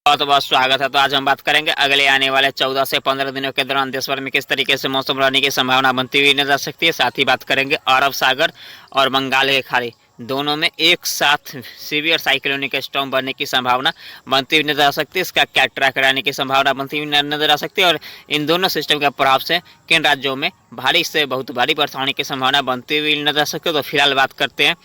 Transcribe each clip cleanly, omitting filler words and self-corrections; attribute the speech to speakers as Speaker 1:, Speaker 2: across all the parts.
Speaker 1: बहुत बहुत स्वागत है। तो आज हम बात करेंगे अगले आने वाले 14 से 15 दिनों के दौरान देश भर में किस तरीके से मौसम रहने की संभावना बनती हुई नजर आ सकती है। साथ ही बात करेंगे अरब सागर और बंगाल की खाड़ी दोनों में एक साथ सीवियर साइक्लोनिक स्टॉर्म बनने की संभावना बनती हुई नजर आ सकती है। इसका क्या ट्रैक रहने की संभावना बनती हुई नजर आ सकती है और इन दोनों सिस्टम के प्रभाव से किन राज्यों में भारी से बहुत भारी वर्षा होने की संभावना बनती हुई नजर आ सकती है। तो फिलहाल बात करते हैं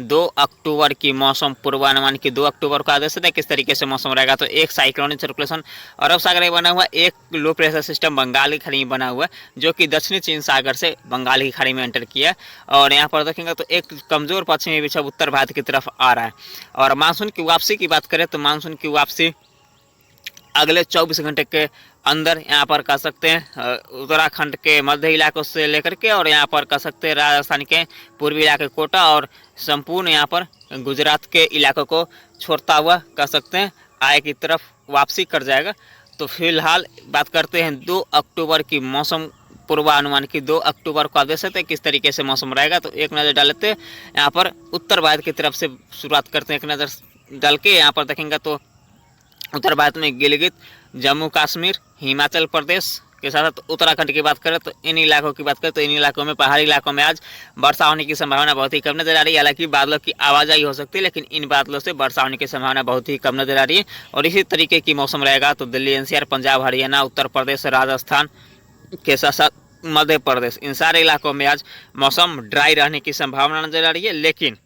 Speaker 1: 2 अक्टूबर की मौसम पूर्वानुमान की। 2 अक्टूबर को आदेश है किस तरीके से मौसम रहेगा। तो एक साइक्लोनिक सर्कुलेशन अरब सागर में बना हुआ, एक लो प्रेशर सिस्टम बंगाल की खाड़ी में बना हुआ है जो कि दक्षिणी चीन सागर से बंगाल की खाड़ी में एंटर किया। और यहाँ पर देखेंगे तो एक कमजोर पश्चिमी विक्षोभ उत्तर भारत की तरफ आ रहा है। और मानसून की वापसी की बात करें तो मानसून की वापसी अगले 24 घंटे के अंदर यहाँ पर कह सकते हैं उत्तराखंड के मध्य इलाकों से लेकर के और यहाँ पर कह सकते हैं राजस्थान के पूर्वी इलाके कोटा और संपूर्ण यहाँ पर गुजरात के इलाकों को छोड़ता हुआ कह सकते हैं आय की तरफ वापसी कर जाएगा। तो फिलहाल बात करते हैं 2 अक्टूबर की मौसम पूर्वानुमान की। 2 अक्टूबर को आदेश है किस तरीके से मौसम रहेगा। तो एक नज़र डाल लेते हैं यहाँ पर उत्तर भारत की तरफ से शुरुआत करते हैं। एक नज़र डाल के यहाँ पर देखेंगे तो उत्तर भारत में गिलगित, जम्मू कश्मीर, हिमाचल प्रदेश के साथ साथ उत्तराखंड की बात करें तो इन इलाकों की बात करें तो इन इलाकों में पहाड़ी इलाकों में आज वर्षा होने की संभावना बहुत ही कम नजर आ रही है। हालांकि बादलों की आवाजाही हो सकती है लेकिन इन बादलों से वर्षा होने की संभावना बहुत ही कम नजर आ रही है। और इसी तरीके की मौसम रहेगा तो दिल्ली, एनसीआर, पंजाब, हरियाणा, उत्तर प्रदेश, राजस्थान के साथ साथ मध्य प्रदेश, इन सारे इलाकों में आज मौसम ड्राई रहने की संभावना नजर आ रही है। लेकिन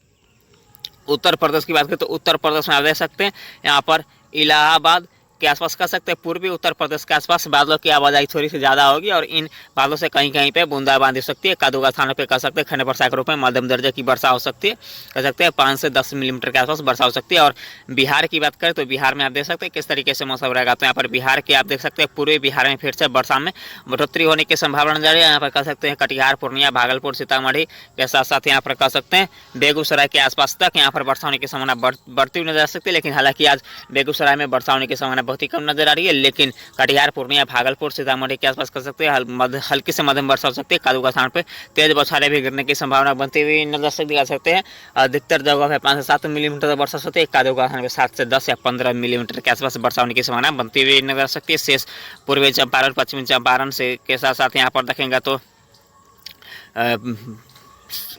Speaker 1: उत्तर प्रदेश की बात करें तो उत्तर प्रदेश में आप देख सकते हैं यहाँ पर इलाहाबाद के आसपास कह सकते हैं पूर्वी उत्तर प्रदेश के आसपास बादलों की आवाजाही थोड़ी सी ज़्यादा होगी और इन बादलों से कहीं कहीं पे बूंदाबांदी हो सकती है। कदोगा स्थानों पे कह सकते हैं खंड वर्षा के रूप में मध्यम दर्जे की वर्षा हो सकती है। कह सकते हैं 5 से 10 मिलीमीटर के आसपास वर्षा हो सकती है। और बिहार की बात करें तो बिहार में आप देख सकते हैं किस तरीके से मौसम रहेगा। तो यहाँ पर बिहार के आप देख सकते हैं पूर्वी बिहार में फिर से वर्षा में बढ़ोतरी होने की संभावना नजर आ रही है। यहाँ पर कह सकते हैं कटिहार, पूर्णिया, भागलपुर, सीतामढ़ी के साथ साथ यहाँ पर कह सकते हैं बेगूसराय के आसपास तक यहाँ पर वर्षा होने की संभावना बढ़ती हुई नजर आ सकती है। लेकिन हालांकि आज बेगूसराय में वर्षा होने की संभावना बहुत ही कम नजर आ रही है। लेकिन कटिहार, पूर्णिया, भागलपुर, सीतामढ़ी के आसपास कर सकते हैं हल्की से मध्यम वर्षा हो सकती है। कदू स्थान पर तेज बौछारें भी गिरने की संभावना बनती हुई नजर दिखा सकते हैं। अधिकतर जगह पे 5 से 7 मिलीमीटर वर्षा होती है। कदू स्थान पर 7 से 10 या 15 मिलीमीटर के आसपास वर्षा होने की संभावना बनती हुई नजर आ सकती है। शेष पूर्वी चंपारण, पश्चिमी चंपारण से के साथ साथ यहाँ पर देखेंगे तो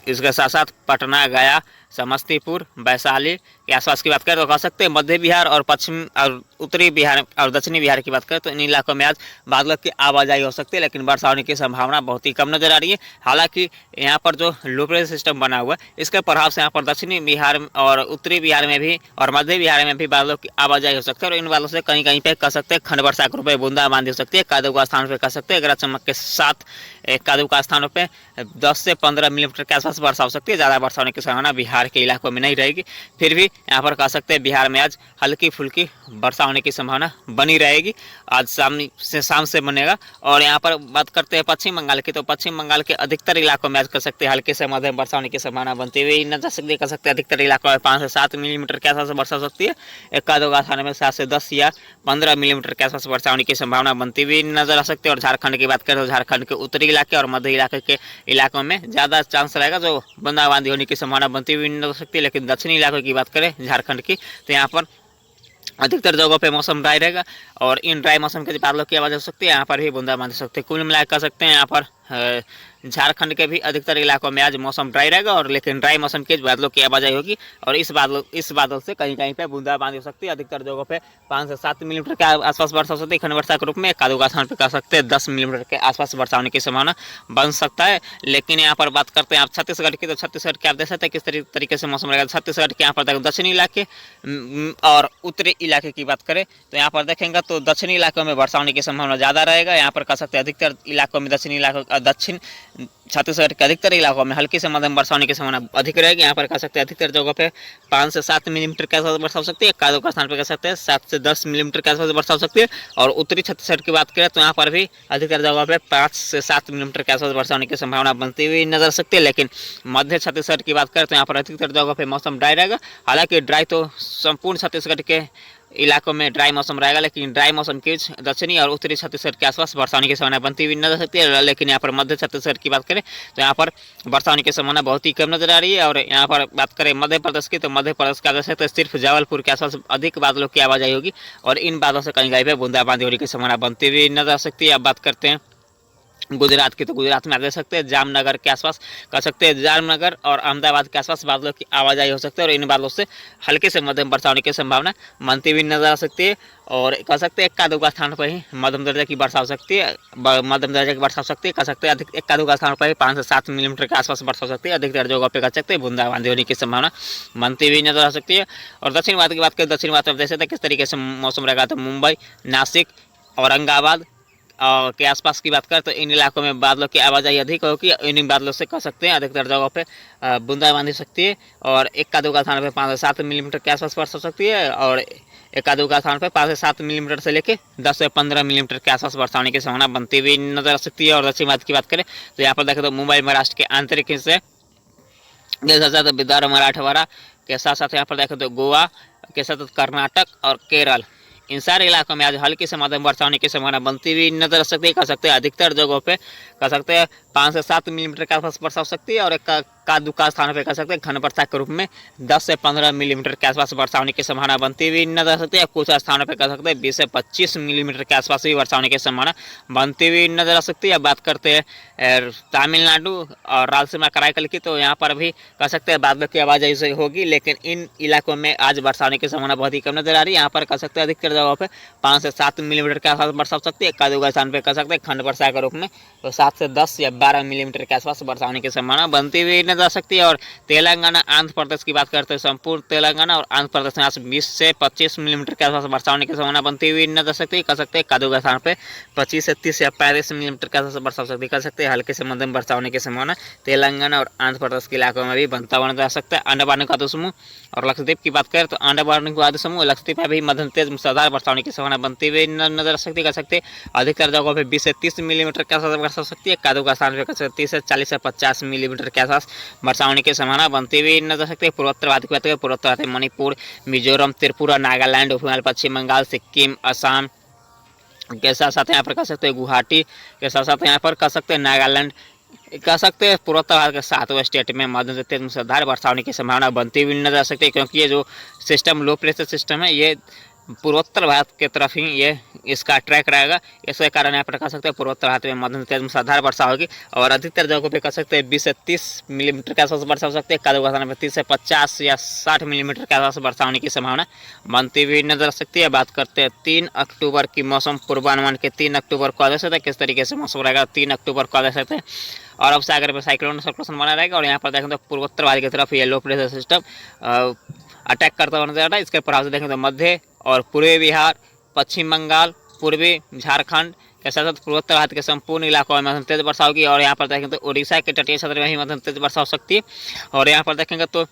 Speaker 1: इसके साथ साथ पटना, गया, समस्तीपुर, वैशाली के आसपास की बात करें तो कह सकते हैं मध्य बिहार और पश्चिम और उत्तरी बिहार और दक्षिणी बिहार की बात करें तो इन इलाकों में आज बादलों की आवाजाही हो सकती है लेकिन वर्षा होने की संभावना बहुत ही कम नजर आ रही है। हालांकि यहाँ पर जो लो प्रेशर सिस्टम बना हुआ है इसके प्रभाव से यहाँ पर दक्षिणी बिहार और उत्तरी बिहार में भी और मध्य बिहार में भी बादलों की आवाजाही हो सकती है। और इन बादलों से कहीं कहीं पे कह सकते हैं खंड वर्षा के रूप में बूंदाबांदी हो सकती है। कादुका स्थान पर कह सकते हैं गरज चमक के साथ कादुका स्थानों पर 10 से 15 मिलीमीटर के आसपास वर्षा हो सकती है। ज़्यादा वर्षा होने की संभावना बिहार के इलाकों में नहीं रहेगी। फिर भी यहाँ पर कह सकते हैं बिहार में आज हल्की फुल्की वर्षा होने की संभावना बनी रहेगी। आज शाम से बनेगा। और यहाँ पर बात करते हैं पश्चिम बंगाल की तो पश्चिम बंगाल के अधिकतर इलाकों में आज कह सकते हैं हल्के से मध्यम वर्षा होने की संभावना बनती हुई नजर सकती है। कह सकते हैं अधिकतर इलाकों में 5 से 7 मिलीमीटर के आसपास वर्षा हो सकती है। एक दो स्थानों में 7 से 10 या 15 मिलीमीटर के आसपास वर्षा होने की संभावना बनती हुई नजर आ सकती है। और झारखंड की बात करें तो झारखंड के उत्तरी इलाके और मध्य इलाके के इलाकों में ज़्यादा चांस रहेगा जो बूंदाबांदी होने की संभावना बनती हुई नजर सकती है। लेकिन दक्षिणी इलाकों की बात करें झारखंड की तो यहाँ पर अधिकतर जगहों पे मौसम ड्राई रहेगा और इन ड्राई मौसम के बादलों की आवाज़ हो सकती है। यहाँ पर भी बूंदाबांदी हो सकती है। कुल मिलाकर कह सकते हैं यहाँ पर झारखंड के भी अधिकतर इलाकों में आज मौसम ड्राई रहेगा और लेकिन ड्राई मौसम के बादलों की आवाजाही होगी और इस बादल से कहीं कहीं पे बूंदाबांदी हो सकती है। अधिकतर जगहों पे 5 से 7 मिलीमीटर के आसपास वर्षा हो सकती है। खंड वर्षा के रूप में कादुका स्थान पर कह सकते हैं 10 मिलीमीटर के आसपास वर्षा होने की संभावना बन सकता है। लेकिन यहाँ पर बात करते हैं आप छत्तीसगढ़ की तो छत्तीसगढ़ के आप देख सकते हैं किस तरीके से मौसम रहेगा। छत्तीसगढ़ के यहाँ पर दक्षिणी इलाके और उत्तरी इलाके की बात करें तो यहाँ पर देखेंगे तो दक्षिणी इलाकों में वर्षा होने की संभावना ज़्यादा रहेगा। यहाँ पर कह सकते हैं अधिकतर इलाकों में दक्षिण छत्तीसगढ़ के अधिकतर इलाकों में हल्की से मध्यम वर्षा होने की संभावना अधिक रहेगी। यहाँ पर कह सकते हैं अधिकतर जगहों पे 5 से 7 मिलीमीटर के आसपास वर्षा हो सकती है। कादो का स्थान पर कह सकते हैं 7 से 10 मिलीमीटर के आसपास वर्षा हो सकती है। और उत्तरी छत्तीसगढ़ की बात करें तो यहाँ पर भी अधिकतर जगहों पे 5 से 7 मिलीमीटर के आसपास वर्षा होने की संभावना बनती हुई नजर सकती है। लेकिन मध्य छत्तीसगढ़ की बात करें तो यहाँ पर अधिकतर जगहों पर मौसम ड्राई रहेगा। हालांकि ड्राई तो संपूर्ण छत्तीसगढ़ के इलाकों में ड्राई मौसम रहेगा, लेकिन ड्राई मौसम के बीच दक्षिणी और उत्तरी छत्तीसगढ़ के आसपास वर्षा होने की संभावना बनती हुई नजर आ सकती है। लेकिन यहाँ पर मध्य छत्तीसगढ़ की बात करें तो यहाँ पर वर्षा होने की संभावना बहुत ही कम नजर आ रही है। और यहाँ पर बात करें मध्य प्रदेश की, तो मध्य प्रदेश का देख सकते हैं सिर्फ जबलपुर के आसपास अधिक बादलों की आवाजाही होगी और इन बादलों से कहीं कहीं पे बूंदाबांदी होने की संभावना बनती हुई नजर आ सकती है। अब बात करते हैं गुजरात की, तो गुजरात में आप देख सकते हैं जामनगर के आसपास कह सकते हैं, जामनगर और अहमदाबाद के आसपास बादलों की आवाजाही हो सकती है और इन बादलों से हल्के से मध्यम वर्षा होने की संभावना बनती हुई नजर आ सकती है। और कह सकते हैं इक्का दुक्का स्थान पर ही मध्यम दर्जे की वर्षा हो सकती है, मध्यम दर्जे की वर्षा हो सकती है। कह सकते हैं अधिक इक्का दुक्का स्थान पर ही 5 से 7 मिलीमीटर के आसपास वर्षा हो सकती है। अधिकतर जगहों पर कह सकते हैं बूंदाबांदी होने की संभावना बनती हुई नजर आ सकती है। और दक्षिण भारत की बात करें, दक्षिण भारत में देख सकते हैं किस तरीके से मौसम रहेगा, तो मुंबई, नासिक, औरंगाबाद के आसपास की बात करें तो इन इलाकों में बादलों की आवाजाही अधिक होगी। इन बादलों से कह सकते हैं अधिकतर जगहों पे बूंदाबांदी हो सकती है और इक्का दुक्का स्थान पे 5 से 7 मिलीमीटर के आसपास वर्षा हो सकती है। और इक्का दुक्का स्थान पे 5 से 7 मिलीमीटर से लेकर 10 से 15 मिलीमीटर के आसपास वर्षा होने की संभावना बनती हुई नजर आ सकती है। और दक्षिण भारत की बात करें तो यहाँ पर देखें तो मुंबई, महाराष्ट्र के आंतरिक हिस्से के साथ साथ विदर्भ, मराठवाड़ा के साथ साथ यहाँ पर देखें तो गोवा के साथ कर्नाटक और केरल, इन सारे इलाकों में आज हल्की से मध्यम वर्षा होने की संभावना बनती हुई नजर आ सकती है। कह सकते हैं अधिकतर जगहों पे कह सकते हैं 5 से 7 मिलीमीटर के आसपास वर्षा हो सकती है और एक का दुक्का स्थानों पे कह सकते हैं घन वर्षा के रूप में 10 से 15 मिलीमीटर के आसपास वर्षा होने की संभावना बनती हुई नजर आ सकती है। कुछ स्थानों पे कह सकते हैं 20 से 25 मिलीमीटर के आसपास भी वर्षा होने की संभावना बनती हुई नजर आ सकती है। अब बात करते हैं तमिलनाडु और रायलसीमा कराईकल की, तो यहाँ पर भी कह सकते हैं बादलों की आवाजाही से होगी, लेकिन इन इलाकों में आज वर्षा होने की संभावना बहुत ही कम नजर आ रही है। यहाँ पर कह सकते हैं अधिकतर जगहों पर 5 से 7 मिलीमीटर के आसपास वर्षा हो सकती है। एक दो स्थान पर कह सकते हैं खंड वर्षा के रूप में तो 7 से 10 या 12 मिलीमीटर के आसपास वर्षा होने की संभावना बनती हुई नजर आ सकती है। और तेलंगाना, आंध्र प्रदेश की बात करते हैं, संपूर्ण तेलंगाना और आंध्र प्रदेश में आज 20 से 25 मिलीमीटर के आसपास वर्षा होने की संभावना बनती हुई नजर आ सकती है। कह सकते हैं कादुगा स्थान पे 25 से 30 या 35 मिलीमीटर के आसपास वर्षा हो सकती है। कह सकते हैं हल्के से मध्यम वर्षा होने की संभावना तेलंगाना और आंध्र प्रदेश के इलाकों में भी बनता हुआ नजर आ सकता है। अंडमान निकोबार समूह और लक्षद्वीप की बात करें तो अंडमान निकोबार समूह और लक्षद्वीप में भी मध्यम तेज मूसलाधार वर्षा होने की संभावना बनती हुई नजर आ सकती है। कह सकते हैं अधिकतर जगहों पर 20 से 30 मिलीमीटर के आसपास वर्षा हो सकती है। कादुगा स्थान पर 30 से 40 से 50 मिलीमीटर के आसपास वर्षा होने की संभावना बनती हुई नजर आ सकती है। पूर्वोत्तर भारत की बात करें, पूर्वोत्तर भारत में मणिपुर, मिजोरम, त्रिपुरा, नागालैंड, पश्चिम बंगाल, सिक्किम, असम के साथ साथ यहाँ पर कह सकते हैं गुवाहाटी के साथ साथ यहाँ पर कह सकते हैं नागालैंड, कह सकते हैं पूर्वोत्तर भारत के 7वें स्टेट में मध्यम से तेज मूसलाधार वर्षा होने की संभावना बनती हुई नजर आ सकती है। क्योंकि ये जो सिस्टम लो प्रेशर सिस्टम है ये पूर्वोत्तर भारत की तरफ ही ये इसका ट्रैक रहेगा। इसके कारण यहाँ पर कह सकते हैं पूर्वोत्तर भारत में मध्यम तेज मूसलाधार वर्षा होगी और अधिकतर जगहों पे कह सकते हैं 20 से 30 मिलीमीटर के आसपास वर्षा हो सकती है। कादुगा स्थान पर 30 से 50 या 60 मिलीमीटर के आसपास वर्षा होने की संभावना बनती हुई नजर आ सकती है। बात करते हैं 3 अक्टूबर की मौसम पूर्वानुमान के। 3 अक्टूबर को देख सकते हैं किस तरीके से मौसम रहेगा। 3 अक्टूबर को देख सकते हैं अरब सागर में साइक्लोन सर्कुलेशन बना रहेगा और यहाँ पर देखें तो पूर्वोत्तर भारत की तरफ ये लो प्रेशर सिस्टम अटैक करता हुआ नजर आ रहा है। इसके प्रभाव से देखें तो मध्य और पूर्वी बिहार, पश्चिम बंगाल, पूर्वी झारखंड के साथ साथ पूर्वोत्तर भारत के संपूर्ण इलाकों में मध्यम तेज वर्षा होगी। और यहाँ पर देखें तो उड़ीसा के तटीय क्षेत्र में ही मध्यम तेज वर्षा हो सकती है। और यहाँ पर देखेंगे तो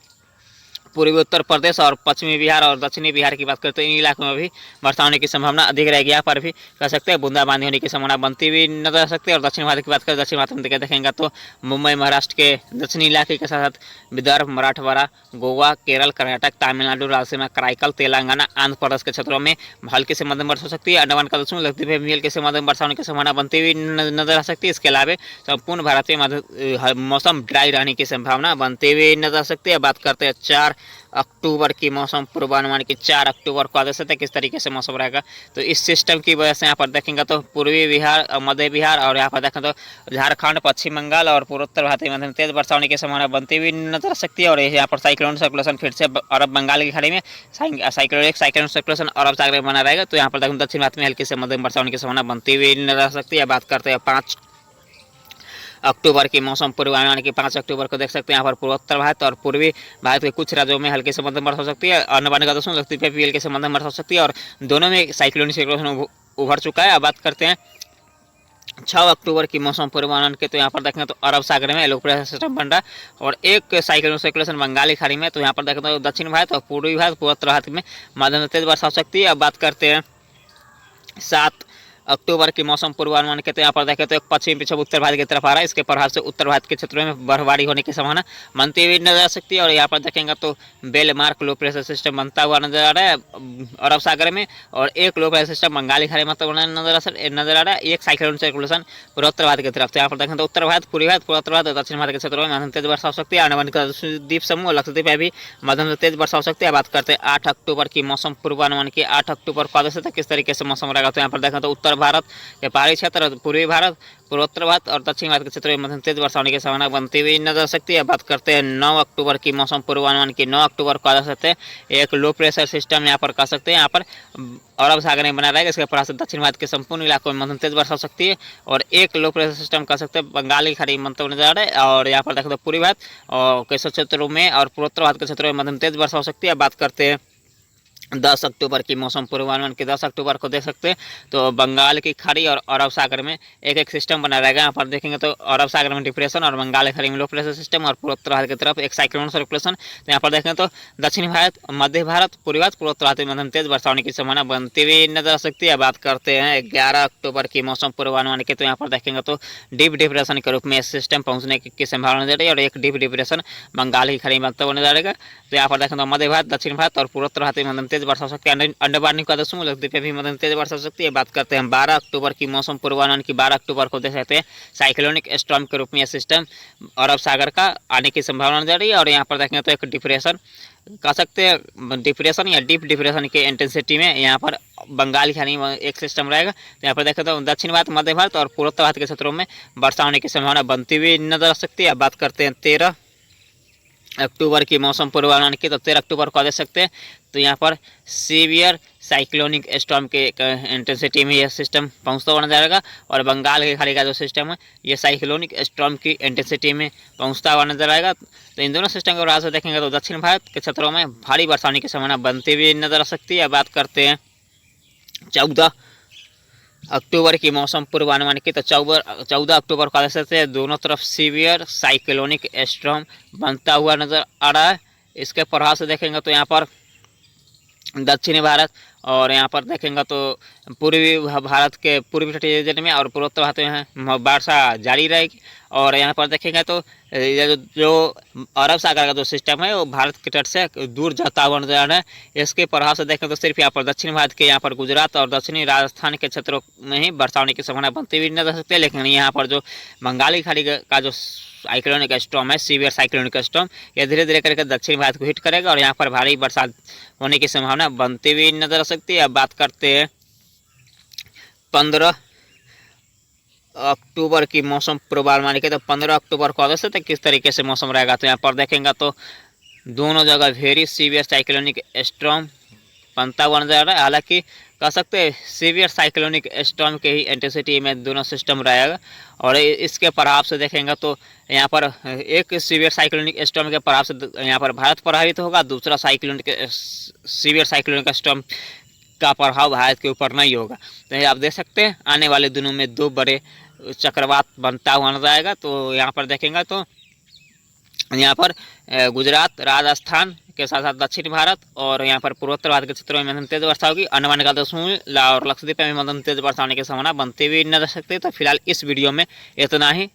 Speaker 1: पूर्वी उत्तर प्रदेश और पश्चिमी बिहार और दक्षिणी बिहार की बात करते हैं इन इलाकों में भी वर्षा होने की संभावना अधिक रहेगी। यहाँ पर भी कह सकते हैं बूंदाबांदी होने की संभावना बनती हुई नजर आ सकती है। और दक्षिण भारत की बात करें, दक्षिण भारत में देखेंगे तो मुंबई, महाराष्ट्र के दक्षिणी इलाके के साथ साथ विदर्भ, मराठवाड़ा, गोवा, केरल, कर्नाटक, तमिलनाडु, रायलसीमा, कराईकल, तेलंगाना, आंध्र प्रदेश के क्षेत्रों में हल्की से मध्यम वर्षा हो सकती है। अंडमान का दक्षिण लक्षद्वीप में भी हल्की से मध्यम वर्षा होने की संभावना बनती हुई नजर आ सकती है। इसके अलावा संपूर्ण भारत में मौसम ड्राई रहने की संभावना बनती हुई नजर आ सकती है। बात करते हैं 4 अक्टूबर की मौसम पूर्वानुमान की। 4 अक्टूबर को देख सकते हैं किस तरीके से मौसम रहेगा। तो इस सिस्टम की वजह से यहाँ पर देखेंगे तो पूर्वी बिहार, मध्य बिहार और यहाँ पर देखें तो झारखंड, पश्चिम बंगाल और पूर्वोत्तर भारत में तेज वर्षा होने की संभावना बनती हुई नजर आ सकती है। और यहाँ पर साइक्लोन सर्कुलेशन फिर से अरब बंगाल की खाड़ी में साइक्लोन सर्कुलेशन अरब सागर में बना रहेगा। तो यहाँ पर देखें दक्षिण भारत में हल्की से मध्यम वर्षा होने की संभावना बनती हुई नजर आ सकती है। बात करते हैं 5 अक्टूबर की मौसम पूर्वानुमान की। 5 अक्टूबर को देख सकते हैं यहाँ पर पूर्वोत्तर भारत और पूर्वी भारत के कुछ राज्यों में हल्के से मध्यम वर्षा हो सकती है। अंडमान का दक्षिण लक्षद्वीप भी हल्के से मध्यम वर्षा हो सकती है और दोनों में साइक्लोनिक सर्कुलेशन उभर चुका है। अब बात करते हैं 6 अक्टूबर की मौसम पूर्वानुमान के। तो यहाँ पर देखें तो अरब सागर में लो प्रेशर सिस्टम बन रहा है और एक साइक्लोनिक सर्कुलेशन बंगाली खाड़ी में। तो यहाँ पर देखें तो दक्षिण भारत और पूर्वी भारत, पूर्वोत्तर भारत में मध्यम तेज वर्षा हो सकती है। अब बात करते हैं 7 अक्टूबर की मौसम पूर्वानुमान के तो यहाँ पर देखें तो एक पश्चिमी विक्षोभ उत्तर भारत की तरफ आ रहा है। इसके प्रभाव से उत्तर भारत के क्षेत्रों में बर्फबारी होने की संभावना बनती हुई नजर आ सकती है। और यहाँ पर देखेंगे तो well mark low pressure system बनता हुआ नजर आ रहा है अरब सागर में, और एक लो प्रेशर सिस्टम बंगाली खाड़ी में नजर आ रहा है। एक साइक्लोन सर्कुलेशन पूर्वोत्तर भारत की तरफ। तो यहाँ पर देखें तो उत्तर भारत, पूर्वी भारत, पूर्वोत्तर भारत और दक्षिण भारत के क्षेत्रों में मध्यम तेज वर्षा हो सकती है। अंडमान द्वीप समूह लक्षद्वीप में भी मध्यम से तेज वर्षा हो सकती है। बात करते हैं 8 अक्टूबर की मौसम पूर्वानुमान की। 8 अक्टूबर को आदेश तक किस तरीके से मौसम रहेगा। तो यहाँ पर देखें तो उत्तर भारत के पहाड़ी क्षेत्र, पूर्वी भारत, पूर्वोत्तर भारत और दक्षिण भारत के क्षेत्रों में मध्यम तेज वर्षा होने की संभावना बनती हुई नजर आ सकती है। बात करते हैं 9 अक्टूबर की मौसम पूर्वानुमान की। 9 अक्टूबर को आ सकते हैं एक लो प्रेशर सिस्टम यहाँ पर कह सकते हैं यहाँ पर अरब सागर में बना रहेगा। इसके प्रभाव से दक्षिण भारत के संपूर्ण इलाकों में मध्यम तेज वर्षा हो सकती है। और एक लो प्रेशर सिस्टम कह सकते हैं बंगाली खाड़ी मंतव्य नजर आ रहा है। और यहाँ पर देखें तो पूर्वी भारत और कई क्षेत्रों में और पूर्वोत्तर भारत के क्षेत्रों में मध्यम तेज वर्षा हो सकती है। बात करते हैं 10 अक्टूबर की मौसम पूर्वानुमान के। 10 अक्टूबर को देख सकते हैं तो बंगाल की खाड़ी और अरब सागर में एक एक सिस्टम बना रहेगा। यहाँ पर देखेंगे तो अरब सागर में डिप्रेशन और बंगाल की खाड़ी में लो प्रेशर सिस्टम और पूर्वोत्तर भारत की तरफ एक साइक्लोन सर्कुलेशन। तो यहाँ पर देखें तो दक्षिण भारत, मध्य भारत, पूर्वी भारत, पूर्वोत्तर भारत में मध्यम तेज वर्षा होने की संभावना बनती हुई नजर आ सकती है। बात करते हैं 11 अक्टूबर की मौसम पूर्वानुमान की। तो यहाँ पर देखेंगे तो डीप डिप्रेशन के रूप में सिस्टम पहुंचने की संभावना नजर है और एक डीप डिप्रेशन बंगाल की खाड़ी में बनता हुआ नजर आएगा। तो यहाँ पर देखें तो मध्य भारत, दक्षिण भारत और पूर्वोत्तर भारत में मध्यम तेज वर्षा हो सकती है। अंडमान निकोबार समूह लक्षद्वीप में भी मध्यम तेज वर्षा हो सकती है। बात करते हैं 12 अक्टूबर की मौसम पूर्वानुमान की। 12 अक्टूबर को देख सकते हैं साइक्लोनिक स्टॉर्म के रूप में यह सिस्टम अरब सागर का आने की संभावना नजर रही है। और यहाँ पर देखेंगे तो एक डिप्रेशन कह सकते हैं, डिप्रेशन या डीप डिप्रेशन के इंटेंसिटी में यहाँ पर बंगाल की खाड़ी में एक सिस्टम रहेगा। तो यहाँ पर देखें तो दक्षिण भारत, मध्य भारत और पूर्वोत्तर भारत के क्षेत्रों में वर्षा होने की संभावना बनती हुई नजर आ सकती है। बात करते हैं 13 अक्टूबर की मौसम पूर्वानुमान की। तो 13 अक्टूबर को देख सकते हैं तो यहाँ पर सीवियर साइक्लोनिक स्टॉर्म के इंटेंसिटी में यह सिस्टम पहुँचता हुआ नजर आएगा। और बंगाल की खाड़ी का जो सिस्टम है ये साइक्लोनिक स्टॉर्म की इंटेंसिटी में पहुँचता हुआ नजर आएगा। तो इन दोनों सिस्टम के प्रभाव से देखेंगे तो दक्षिण भारत के क्षेत्रों में भारी वर्षा होने की संभावना बनती हुई नजर आ सकती है। बात करते हैं 14 अक्टूबर की मौसम पूर्वानुमान की। तो 14 अक्टूबर को से दोनों तरफ सीवियर साइक्लोनिक स्टॉर्म बनता हुआ नजर आ रहा है। इसके प्रभाव से देखेंगे तो यहाँ पर दक्षिणी भारत और यहाँ पर देखेंगे तो पूर्वी भारत के पूर्वी तटीय रीजन में और पूर्वोत्तर भारत में वर्षा जारी रहेगी। और यहाँ पर देखेंगे तो जो अरब सागर का जो सिस्टम है वो भारत के तट से दूर जाता हुआ नजर आ रहा है। इसके प्रभाव से देखें तो सिर्फ यहाँ पर दक्षिण भारत के यहाँ पर गुजरात और दक्षिणी राजस्थान के क्षेत्रों में ही वर्षा होने की संभावना बनती हुई नजर आ सकती है। लेकिन यहाँ पर जो बंगाली खाड़ी का जो साइक्लोनिक स्टॉर्म है, सीवियर साइक्लोनिक स्टॉर्म, यह धीरे धीरे करके दक्षिण भारत को हिट करेगा और यहाँ पर भारी बरसात होने की संभावना बनती हुई नजर आ सकती है। अब बात करते हैं 15 अक्टूबर की मौसम पूर्वानुमान की। तो 15 अक्टूबर को आगे से किस तरीके से मौसम रहेगा। तो यहाँ पर देखेंगे तो दोनों जगह वेरी सीवियर साइक्लोनिक स्टॉर्म बनता हुआ नजर आ रहा है। हालांकि कह सकते हैं सीवियर साइक्लोनिक स्टॉर्म के ही इंटेंसिटी में दोनों सिस्टम रहेगा। और इसके प्रभाव से देखेंगे तो यहाँ पर एक सीवियर साइक्लोनिक स्टॉर्म के प्रभाव से यहाँ पर भारत प्रभावित होगा, दूसरा सीवियर साइक्लोनिक स्टॉर्म का प्रभाव भारत के ऊपर नहीं होगा। तो आप देख सकते हैं आने वाले दिनों में दो बड़े चक्रवात बनता हुआ नजर आएगा। तो यहाँ पर देखेंगे तो यहाँ पर गुजरात, राजस्थान के साथ साथ दक्षिण भारत और यहाँ पर पूर्वोत्तर भारत के क्षेत्रों में मध्यम तेज वर्षा होगी। अंडमान निकोबार समूह और लक्षद्वीप में मध्यम तेज वर्षा होने की संभावना बनती हुई नजर आ सकती है। तो फिलहाल इस वीडियो में इतना ही।